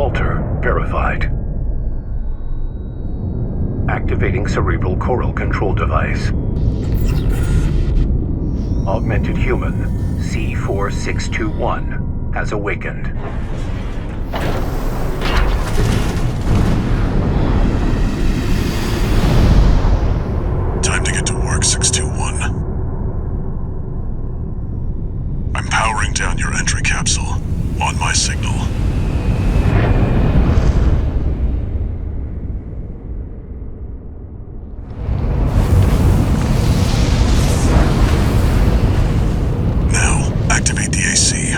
Walter verified. Activating cerebral coral control device. Augmented human C4621 has awakened. Time to get to work, 621. I'm powering down your entry capsule. On my signal. Now, activate the AC.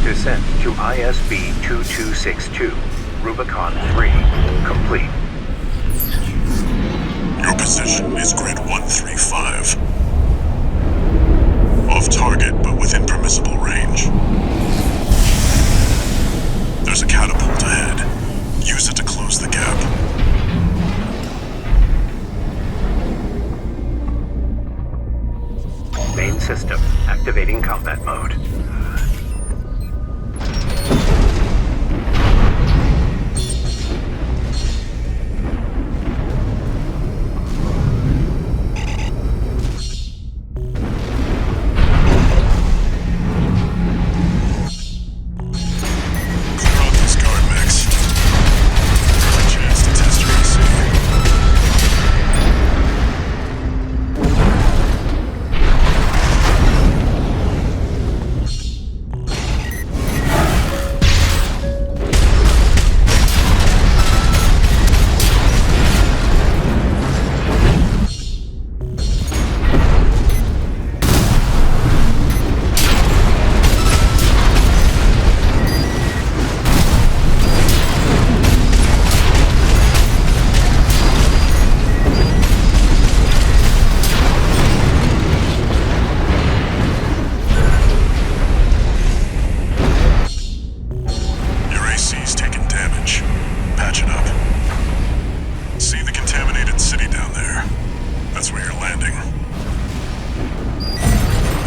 Descent to ISB 2262, Rubicon 3, complete. Your position is grid 135. Off target, but within permissible range. There's a catapult ahead. Use it to close the gap. Main system activating combat mode.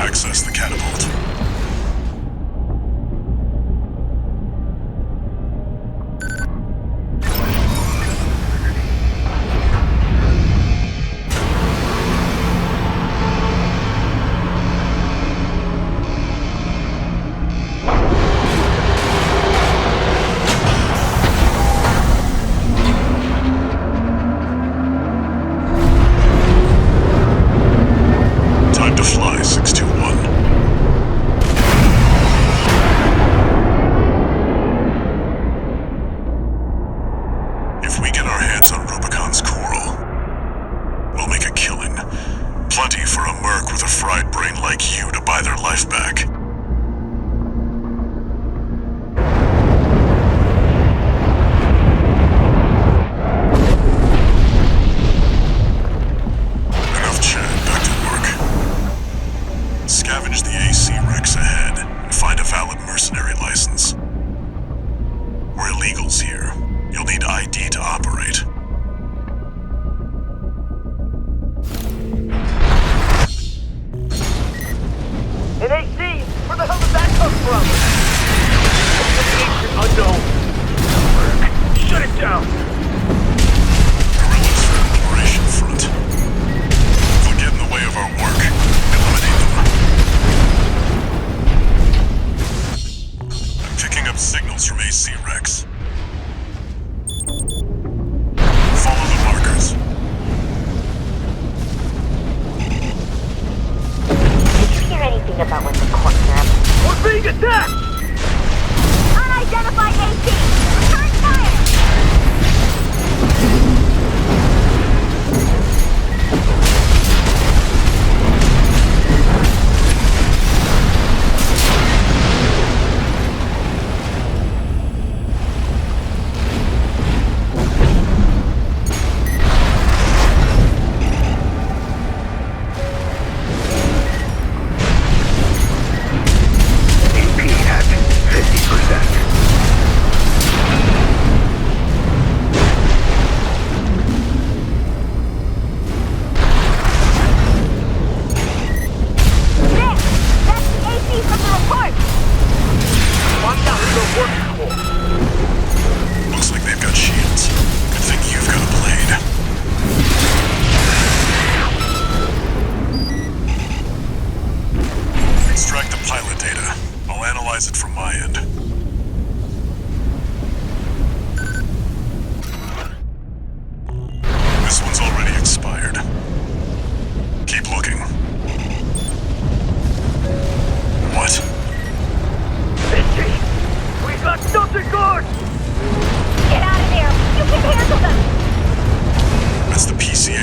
Access the catapult. Time to fly, 621. If we get our hands on Rubicon's coral, we'll make a killing. Plenty for a merc with a fried brain like you to buy their life back. Enough chat, back to work. Scavenge the AC wrecks ahead and find a valid mercenary license. We're illegals here. You'll need ID to operate. An AC!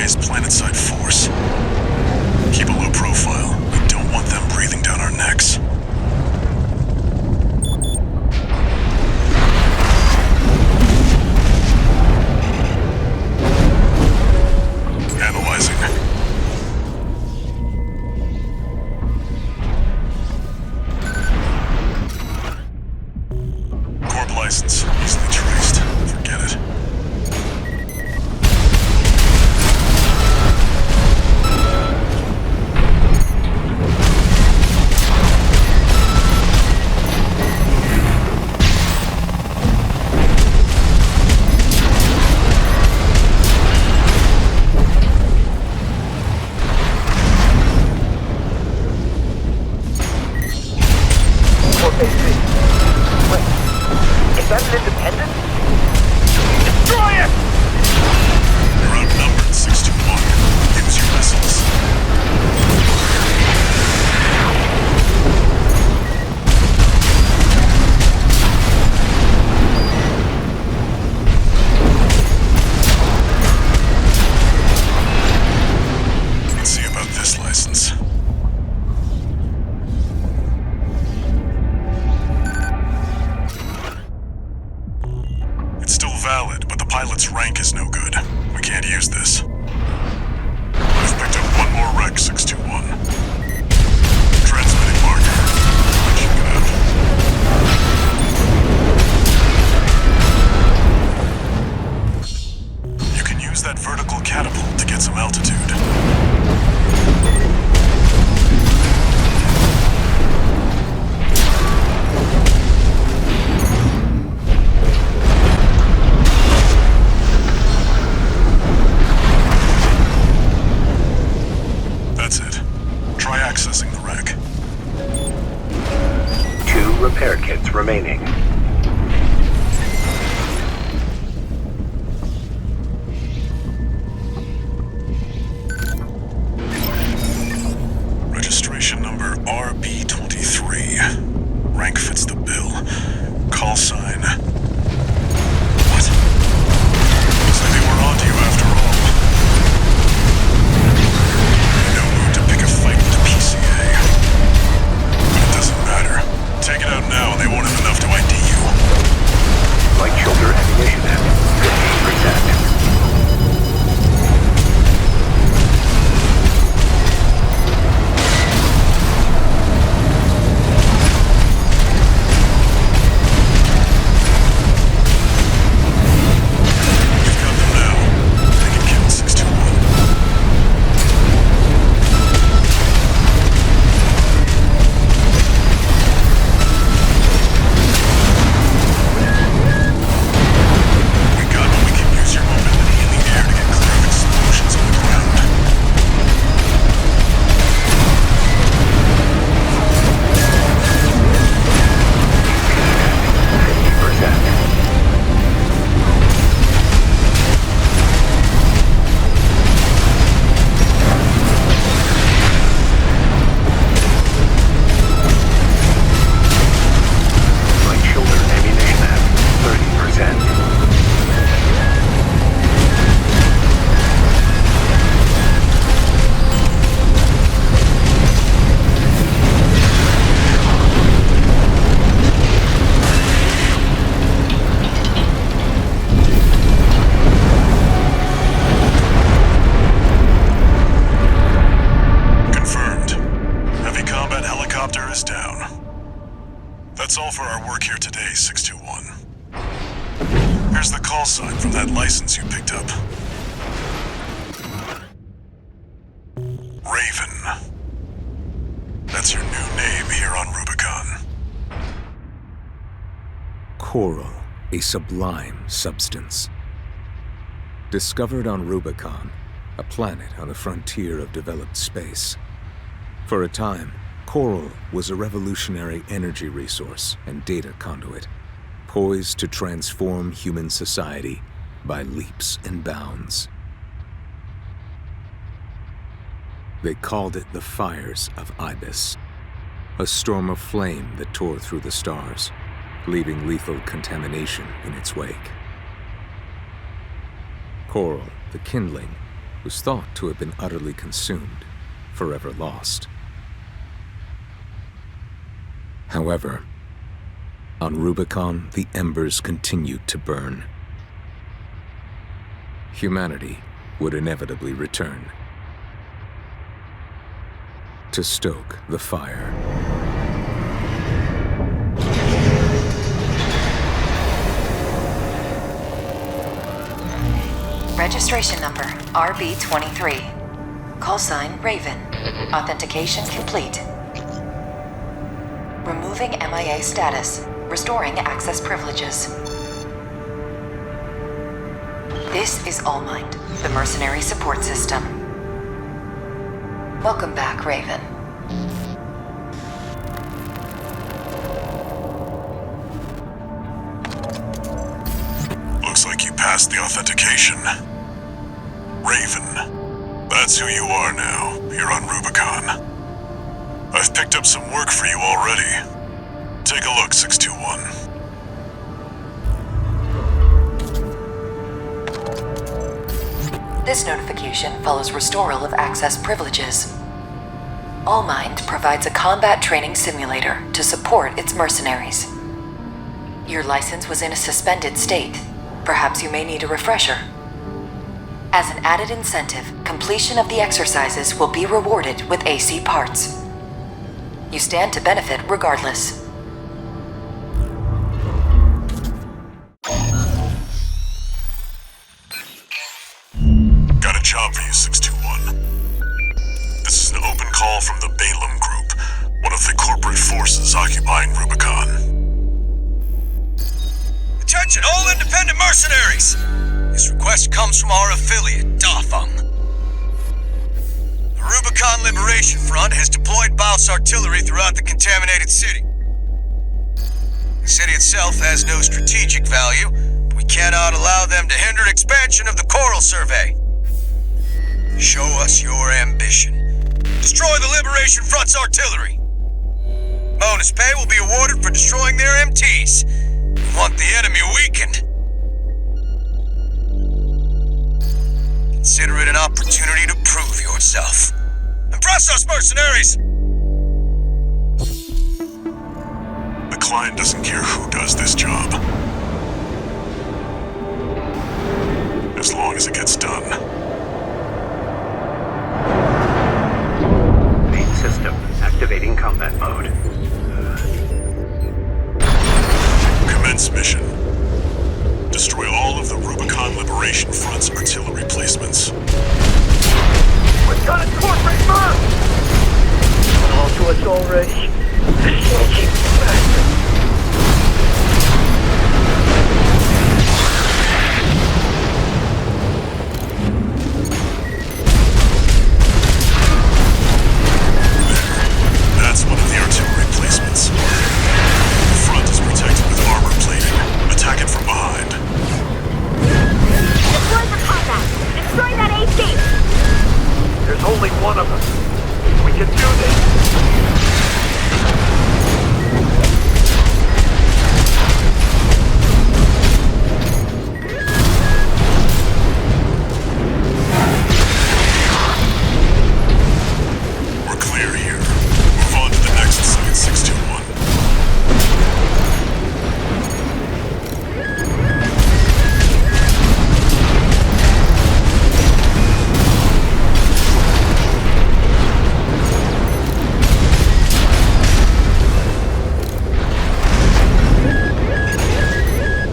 highest planetside force. Keep a low profile. We don't want them breathing down our necks. Analyzing. Corp license. Easily traced. Forget it. Valid, but the pilot's rank is no good. We can't use this. We've picked up one more wreck, 621. Transmitting marker. Check it out. You can use that vertical catapult to get some altitude. Accessing the wreck. 2 repair kits remaining. Registration number RB23. Rank fits the bill. Call sign. What? Looks like they were onto you after all. Take it out now and they won't have enough to ID you. Light shoulder ammunition at 15%. You've got them now. They can kill 621. That's all for our work here today, 621. Here's the call sign from that license you picked up. Raven. That's your new name here on Rubicon. Coral, a sublime substance. Discovered on Rubicon, a planet on the frontier of developed space. For a time, coral was a revolutionary energy resource and data conduit, poised to transform human society by leaps and bounds. They called it the Fires of Ibis, a storm of flame that tore through the stars, leaving lethal contamination in its wake. Coral, the kindling, was thought to have been utterly consumed, forever lost. However, on Rubicon, the embers continued to burn. Humanity would inevitably return to stoke the fire. Registration number RB23. Call sign Raven. Authentication complete. Removing MIA status. Restoring access privileges. This is Allmind, the Mercenary support system. Welcome back, Raven. Looks like you passed the authentication. Raven, that's who you are now, here on Rubicon. I've picked up some work for you already. Take a look, 621. This notification follows restoral of access privileges. Allmind provides a combat training simulator to support its mercenaries. Your license was in a suspended state. Perhaps you may need a refresher. As an added incentive, completion of the exercises will be rewarded with AC parts. You stand to benefit regardless. Got a job for you, 621. This is an open call from the Balaam Group, one of the corporate forces occupying Rubicon. Attention all independent mercenaries! This request comes from our affiliate, Dafeng. The Rubicon Liberation Front has deployed Baus artillery throughout the contaminated city. The city itself has no strategic value, but we cannot allow them to hinder expansion of the Coral Survey. Show us your ambition. Destroy the Liberation Front's artillery. Bonus pay will be awarded for destroying their MTs. We want the enemy weakened. Consider it an opportunity to prove yourself. Impress us, mercenaries! The client doesn't care who does this job, as long as it gets done. Main system activating combat mode. Commence mission. Destroy all of the Rubicon Liberation Front's artillery placements. We've got a corporate merc! All to us already. Sneaky bastard. That's one of the artillery placements. The front is protected with armor plating. Attack it from behind. Deploy for combat! Destroy that AC! There's only one of us. We can do this. We're clear here. Move on to the next site, 621.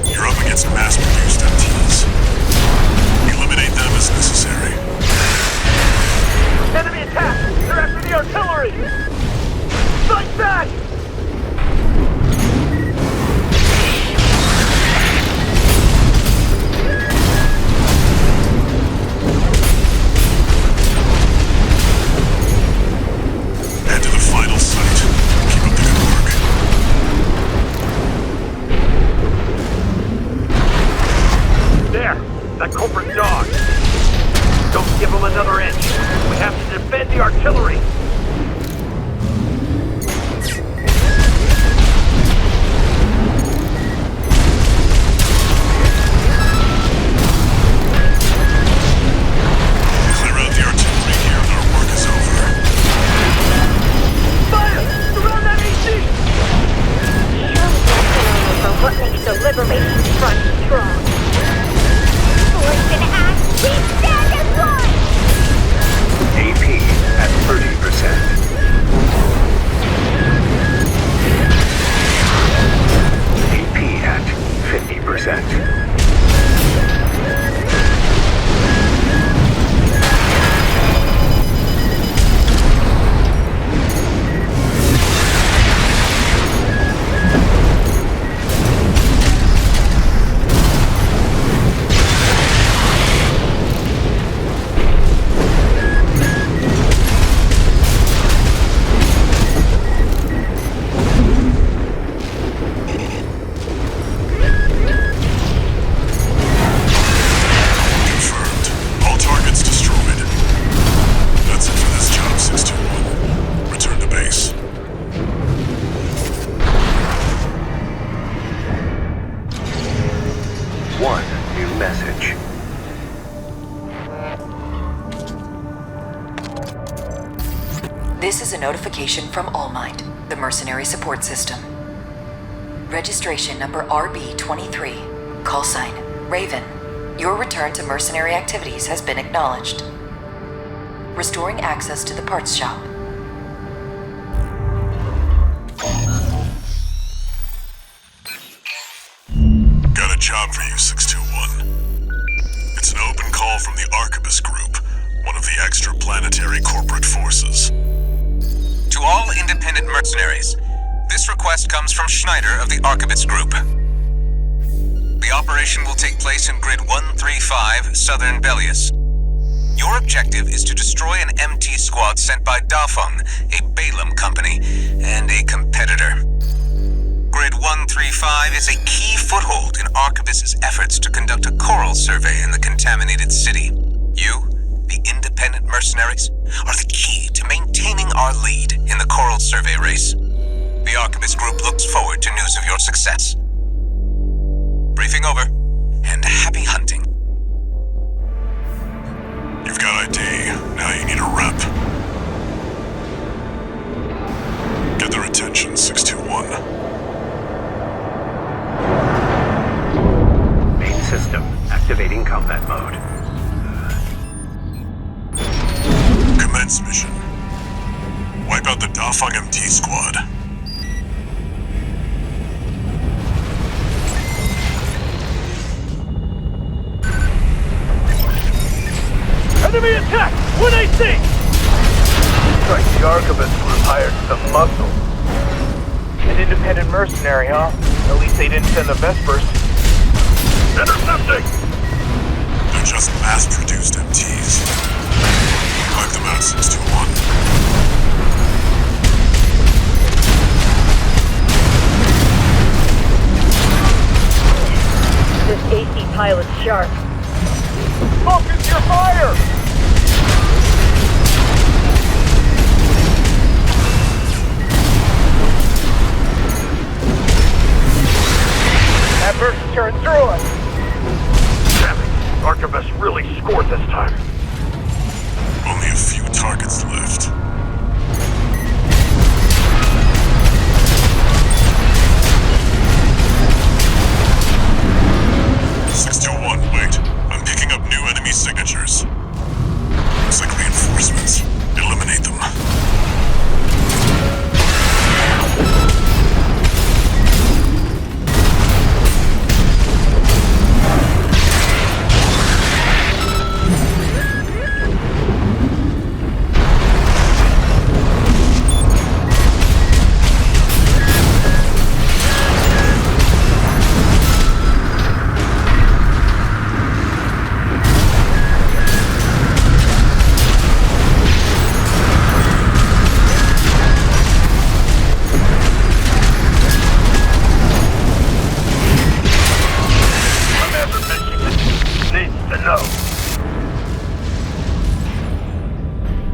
You're up against mass-produced MTs. Eliminate them as necessary. Enemy attack! They're after the artillery! Fight back! Head to the final site. Keep up the good work. There! That corporate dog! Don't give him another inch! We have to defend the artillery! This is a notification from All-Might, the Mercenary support system. Registration number RB23, call sign Raven. Your return to mercenary activities has been acknowledged. Restoring access to the parts shop. Got a job for you, 621. It's an open call from the Arquebus Group, one of the extraplanetary corporate forces. To all independent mercenaries, this request comes from Schneider of the Arquebus Group. The operation will take place in Grid 135, Southern Belius. Your objective is to destroy an MT squad sent by Dafeng, a Balaam company, and a competitor. Grid 135 is a key foothold in Arquebus's efforts to conduct a coral survey in the contaminated city. You, the independent mercenaries, are the key to maintaining our lead in the coral survey race. The Arquebus Group looks forward to news of your success. Briefing over, and happy hunting. You've got ID, now you need a rep. Get their attention, 621. Main system activating combat mode. Commence mission. Wipe out the Dafeng MT squad. Enemy attack! 1AC! Like the Arquebus Group hired some muscle. An independent mercenary, huh? At least they didn't send the Vespers. Intercepting! They're just mass-produced MTs. Wipe them out, 621. This AC pilot's sharp. Focus your fire! That Merc turned through us. Damn it! Arquebus really scored this time. Only a few targets left. Wait. I'm picking up new enemy signatures. Looks like reinforcements. Eliminate them.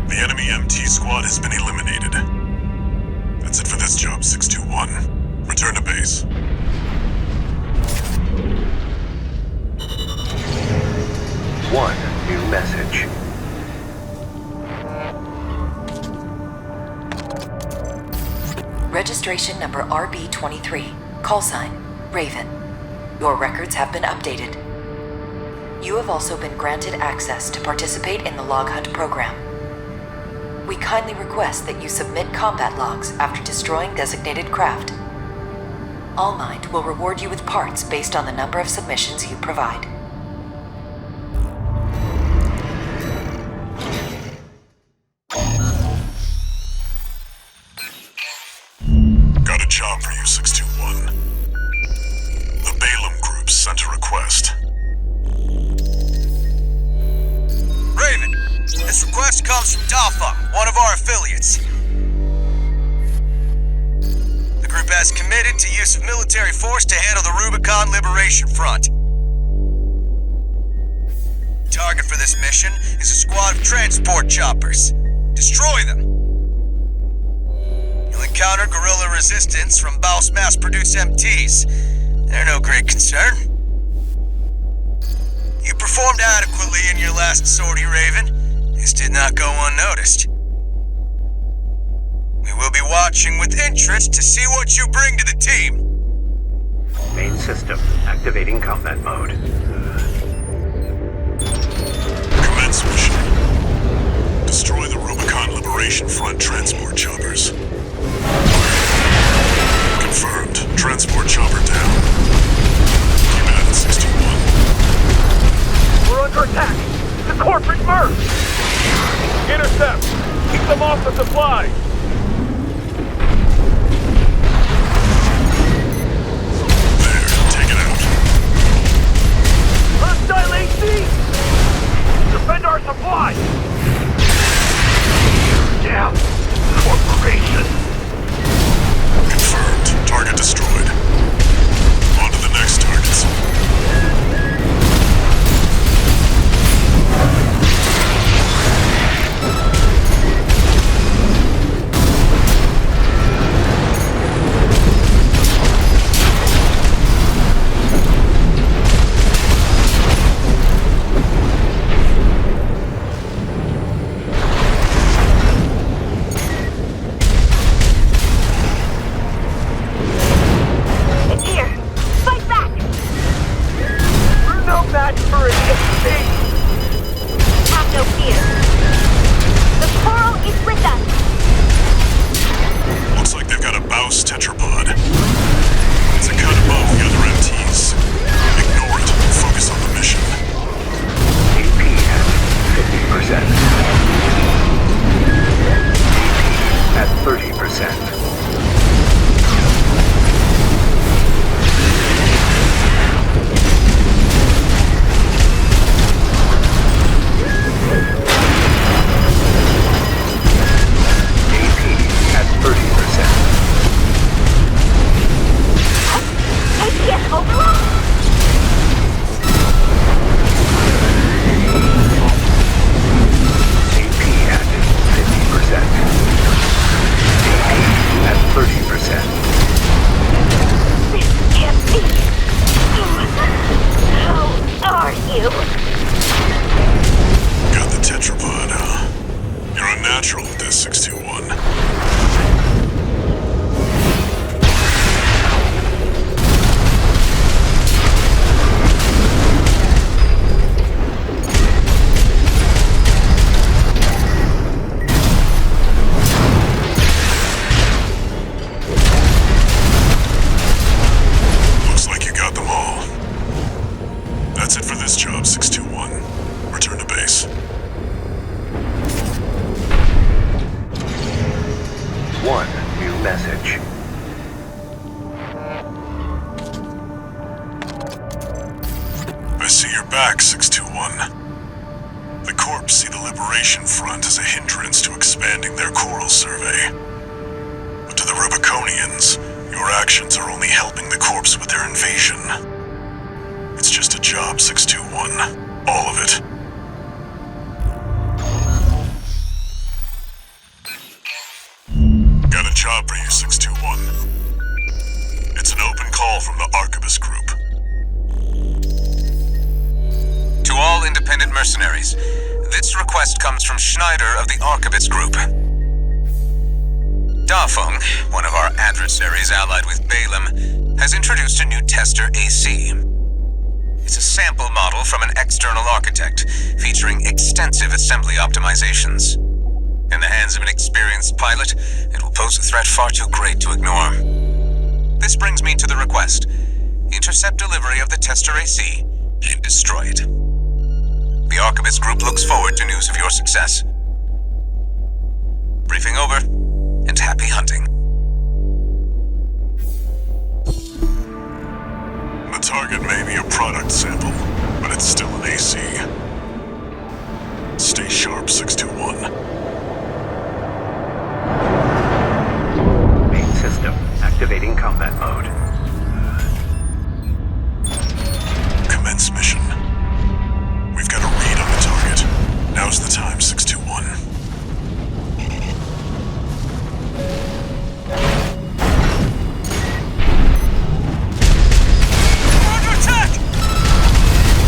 The enemy MT squad has been eliminated. That's it for this job, 621. Return to base. One new message. Registration number RB23, call sign Raven. Your records have been updated. You have also been granted access to participate in the log hunt program. We kindly request that you submit combat logs after destroying designated craft. All-Might will reward you with parts based on the number of submissions you provide. Got a job for you, 621. The Balaam Group sent a request. Raven, this request comes from Dafeng, one of our affiliates. The group has committed to use of military force to handle the Rubicon Liberation Front. Target for this mission is a squad of transport choppers. Destroy them. You'll encounter guerrilla resistance from Baus mass-produced MTs. They're no great concern. You performed adequately in your last sortie, Raven. This did not go unnoticed. We'll be watching with interest to see what you bring to the team. Main system activating combat mode. Commence mission. Destroy the Rubicon Liberation Front transport choppers. Confirmed. Transport chopper down. Keep it at 61. We're under attack! The corporate merc! Intercept! Keep them off the supplies! There, take it out. Hostile AC! Defend our supplies! Damn! Corporation! Confirmed. Target destroyed. On to the next targets. It's here! Fight back! We're no match for an ESP! Have no fear. The coral is with us! Looks like they've got a Baus tetrapod. It's a cut above the other MTs. Ignore it. Focus on the mission. AP at 50%. AP at 30%. AP at 30%. APS overload? AP at 50%. AP at 30%. This can't be. How are you? Got the tetrapod, huh? You're a natural, Dis 621. Looks like you got them all. That's it for this job, 621. Return to base. One new message. I see you're back, 621. The Corps see the Liberation Front as a hindrance to expanding their coral survey. But to the Rubiconians, your actions are only helping the Corps with their invasion. It's just a job, 621. All of it. Got a job for you, 621. It's an open call from the Arquebus Group. To all independent mercenaries, this request comes from Schneider of the Arquebus Group. Dafeng, one of our adversaries allied with Balaam, has introduced a new tester AC. It's a sample model from an external architect, featuring extensive assembly optimizations. In the hands of an experienced pilot, it will pose a threat far too great to ignore. This brings me to the request. Intercept delivery of the tester AC and destroy it. The Arquebus Group looks forward to news of your success. Briefing over, and happy hunting. The target may be a product sample, but it's still an AC. Stay sharp, 621. Main system activating combat mode. Commence mission. We've got a read on the target. Now's the time, 621. We're under attack!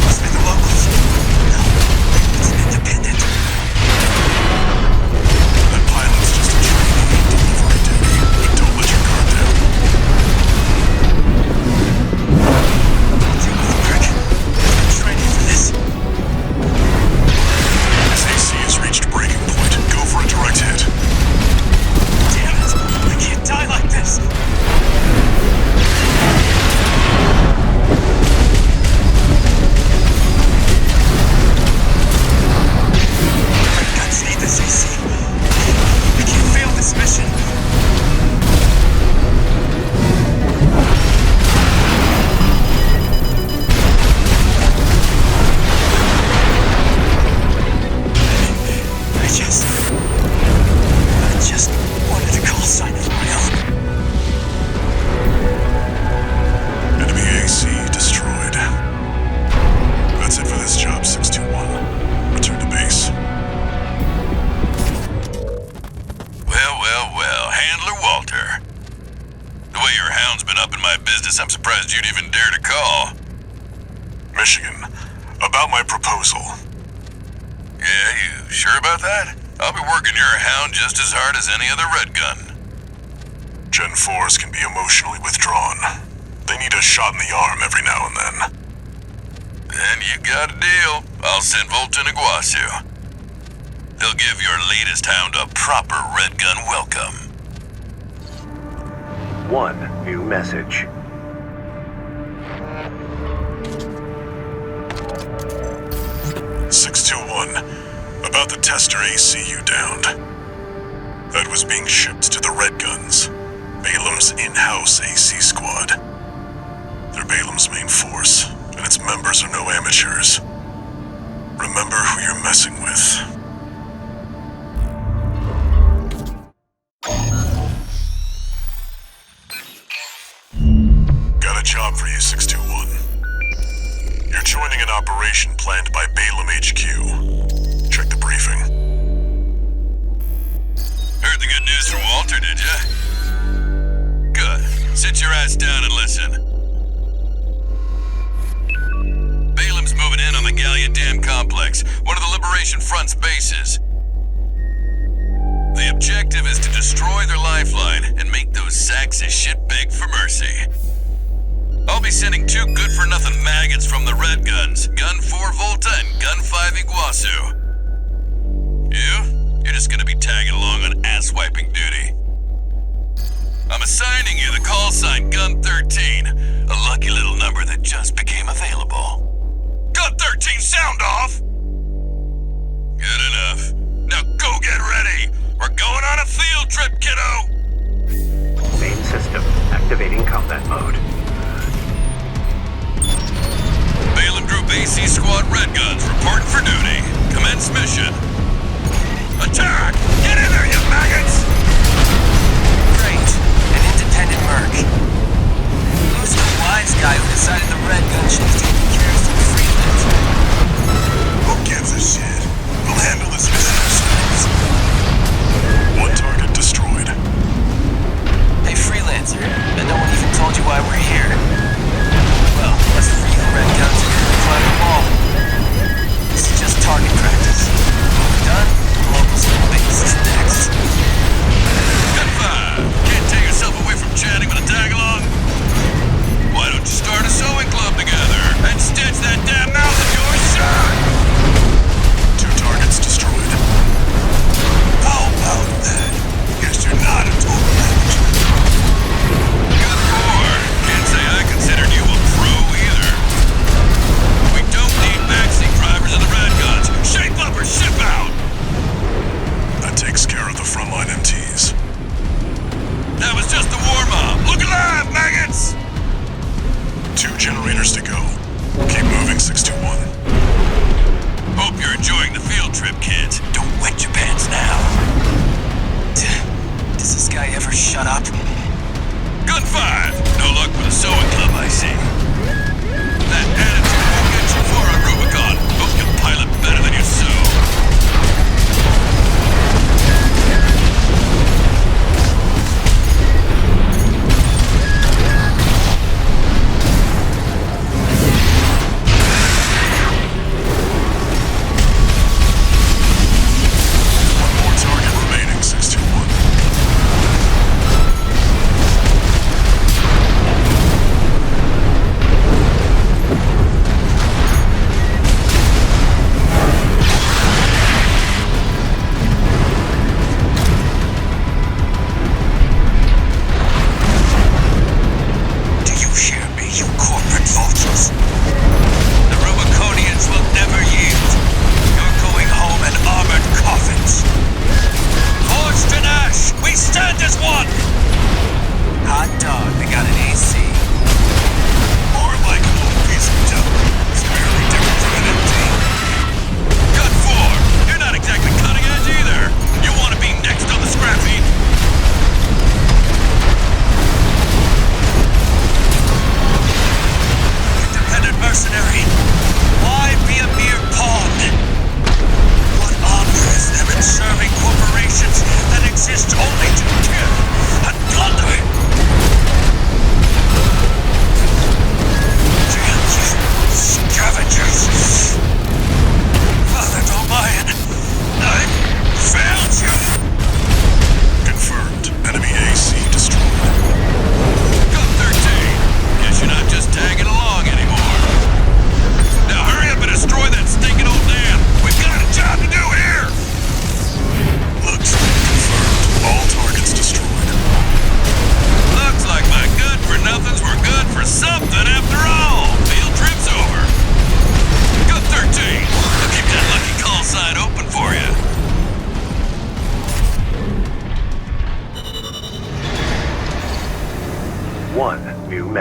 Must be the locals. surprised you'd even dare to call. Michigan, about my proposal. Yeah, you sure about that? I'll be working your hound just as hard as any other Redgun. Gen 4s can be emotionally withdrawn. They need a shot in the arm every now and then. Then you got a deal. I'll send Volt and Iguazu. They'll give your latest hound a proper Redgun welcome. One new message. About the tester AC you downed. That was being shipped to the Redguns, Balam's in-house AC squad. They're Balam's main force, and its members are no amateurs. Remember who you're messing with. Got a job for you, 621. You're joining an operation planned by Balam HQ. Check the briefing. Heard the good news from Walter, did ya? Good. Sit your ass down and listen. Balam's moving in on the Gallia Dam complex, one of the Liberation Front's bases. The objective is to destroy their lifeline and make those sacks of shit beg for mercy. I'll be sending 2 good-for-nothing maggots from the Redguns, Gun 4 Volta and Gun 5 Iguazu. You're just gonna be tagging along on ass-wiping duty. I'm assigning you the call sign Gun 13, a lucky little number that just became available. Gun 13, sound off! Good enough. Now go get ready! We're going on a field trip, kiddo! Main system activating combat mode. Balam Group AC Squad Redguns reporting for duty. Commence mission. Attack! Get in there, you maggots! Great. An independent merc. Who's the wise guy who decided the Redgun should be taking care of some freelancers? Who gives a shit? We'll handle this mission ourselves. 1 target destroyed. Hey, freelancer. And no one even told you why we're here. Well, let's free the Redguns and climb the wall. This is just target practice. When we're done, locals will base is next. Gun 5! Can't tear yourself away from chatting with a tag-along? Why don't you start a sewing club together and stitch that damn mouth of yours shut? 2 targets destroyed. How about that? Guess you're not a total amateur. Gun 4! Can't say I considered you a pro either. We don't need backseat drivers in the Redguns. Shape up or ship out! That takes care of the frontline MTs. That was just the warm-up. Look alive, maggots! 2 generators to go. Keep moving, 621. Hope you're enjoying the field trip, kids. Don't wet your pants now. Does this guy ever shut up? Gun 5! No luck with a sewing club, I see. That attitude won't get you far on Rubicon. Hope you pilot better than you sew.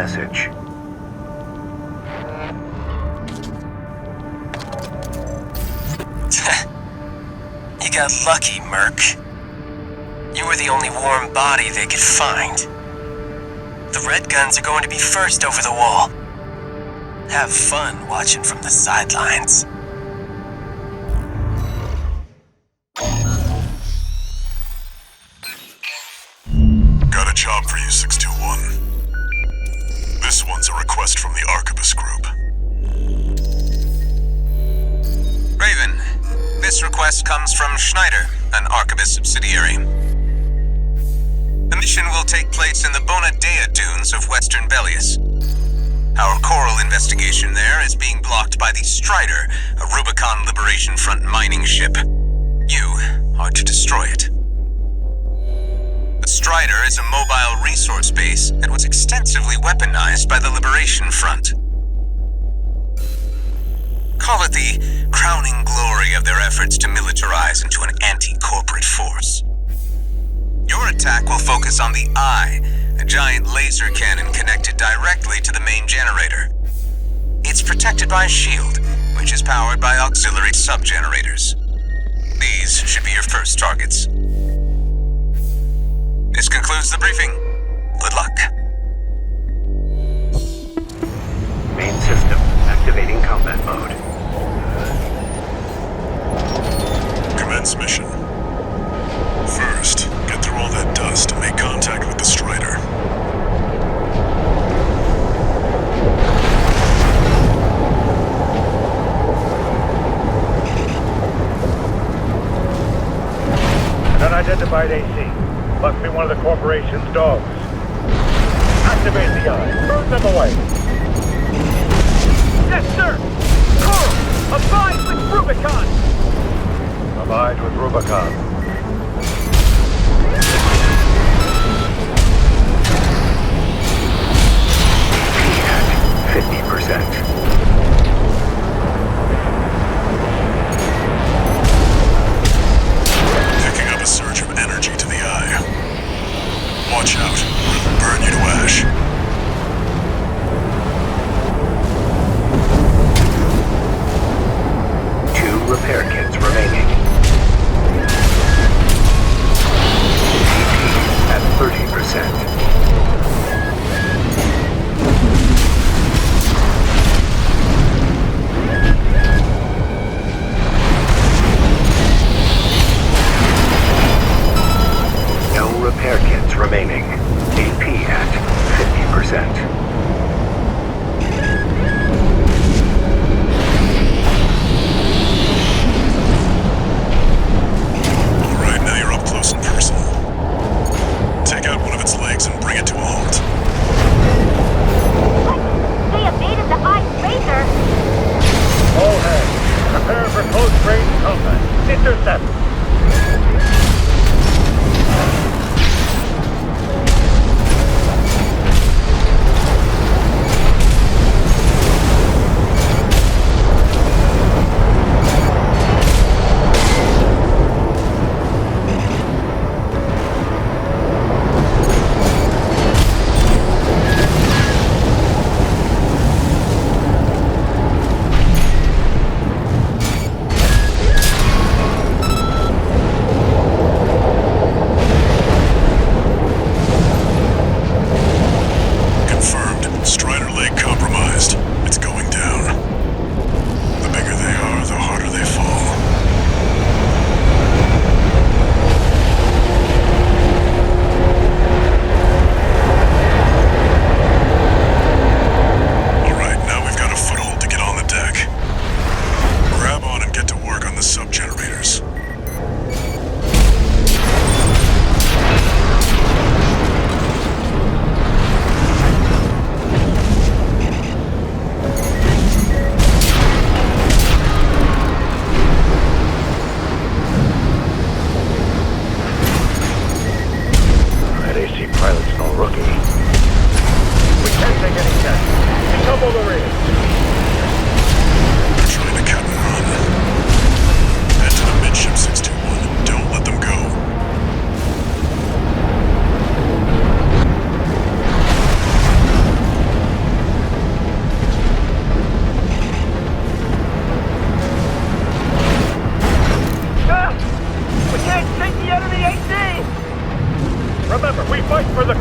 message. You got lucky, Merc. You were the only warm body they could find. The Redguns are going to be first over the wall. Have fun watching from the sidelines. Got a job for you, 621. This one's a request from the Arquebus Group. Raven, this request comes from Schneider, an Arquebus subsidiary. The mission will take place in the Bonadea dunes of western Bellius. Our coral investigation there is being blocked by the Strider, a Rubicon Liberation Front mining ship. You are to destroy it. The Strider is a mobile resource base that was extensively weaponized by the Liberation Front. Call it the crowning glory of their efforts to militarize into an anti-corporate force. Your attack will focus on the Eye, a giant laser cannon connected directly to the main generator. It's protected by a shield, which is powered by auxiliary sub-generators. These should be your first targets. This concludes the briefing. Good luck. Main system activating combat mode. Commence mission. First, get through all that dust and make contact with the Strider. An unidentified AC. Must be one of the corporation's dogs. Activate the Eye. Burn them away. Yes, sir! Coral! Abide with Rubicon! Abide with Rubicon. 50%. Picking up a surge of energy to the Eye. Watch out, or it'll burn you to ash. Two repair kits remaining. AP at 30%. No repair kits remaining. AP at 50%. Alright, now you're up close and personal. Take out one of its legs and bring it to a halt. What? They evaded the Eye's laser? All hands, prepare for close-range combat. Intercept.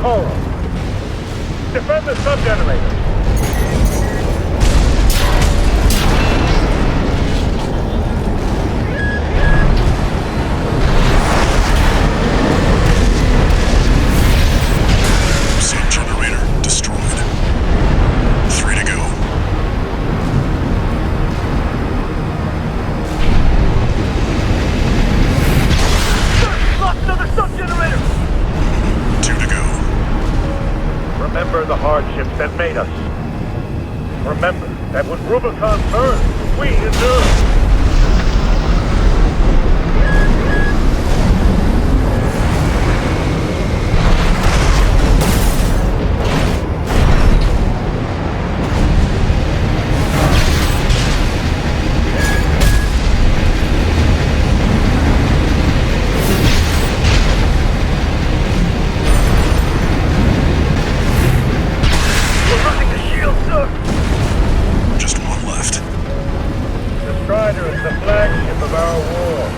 Coral. Defend the sub-generator. Sub-generator destroyed. 3 to go. Lost another sub-generator! 2 to go. Remember the hardships that made us. Remember that when Rubicon burns, we endure. Just one left. The Strider is the flagship of our war.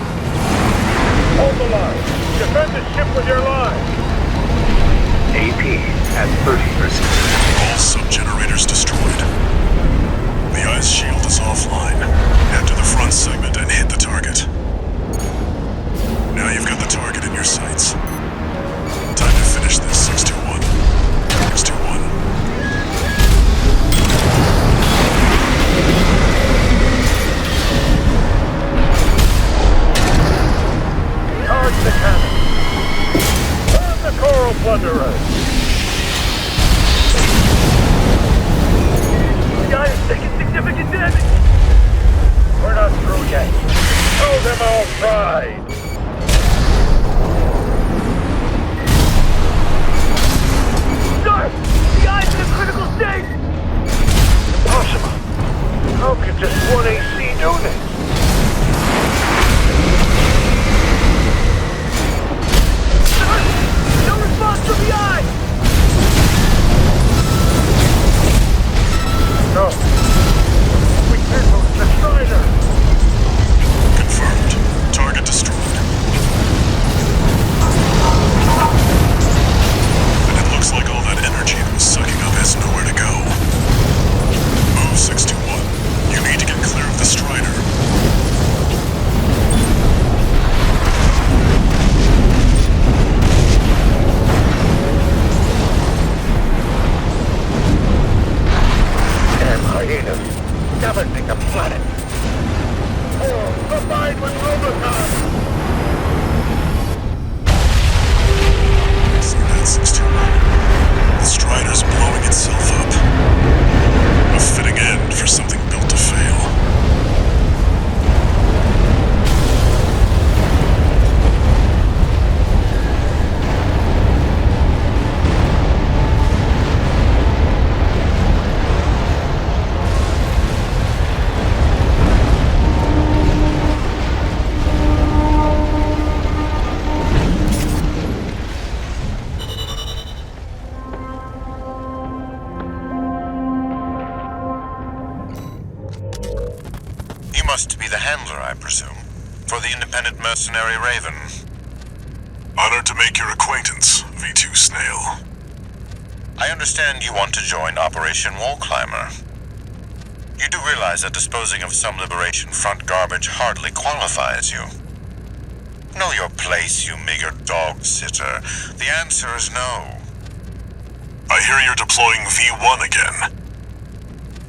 Hold the line. Defend the ship with your line. AP at 30%. All sub-generators destroyed. The ice shield is offline. Head to the front segment and hit the target. Now you've got the target in your sights. Time to finish this, 621. 621. Charge the cannon. Burn the Coral Plunderers. The guy is taking significant damage. We're not through yet. Show them our pride. Sir, the eye's in a critical state. Impossible. How could just one AC do this? No response from the eye! No. We can't move the Strider! Confirmed. Target destroyed. And it looks like all that energy it was sucking up has nowhere to go. Move 621. You need to get clear of the Strider. Hyenas, scavenging the planet. Oh, combined with Rubicon! See that, 621? The Strider's blowing itself up. A fitting end for something built to fail. You must be the handler, I presume, for the independent mercenary Raven. Honored to make your acquaintance, V2 Snail. I understand you want to join Operation Wall Climber. You do realize that disposing of some Liberation Front garbage hardly qualifies you. Know your place, you meager dog-sitter. The answer is no. I hear you're deploying V1 again.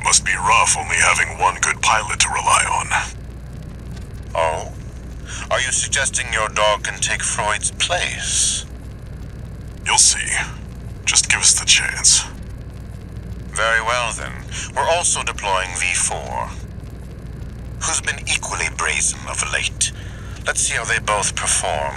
Must be rough only having one good pilot to rely on. Oh? Are you suggesting your dog can take Freud's place? You'll see. Just give us the chance. Very well then. We're also deploying V4. Who's been equally brazen of late. Let's see how they both perform.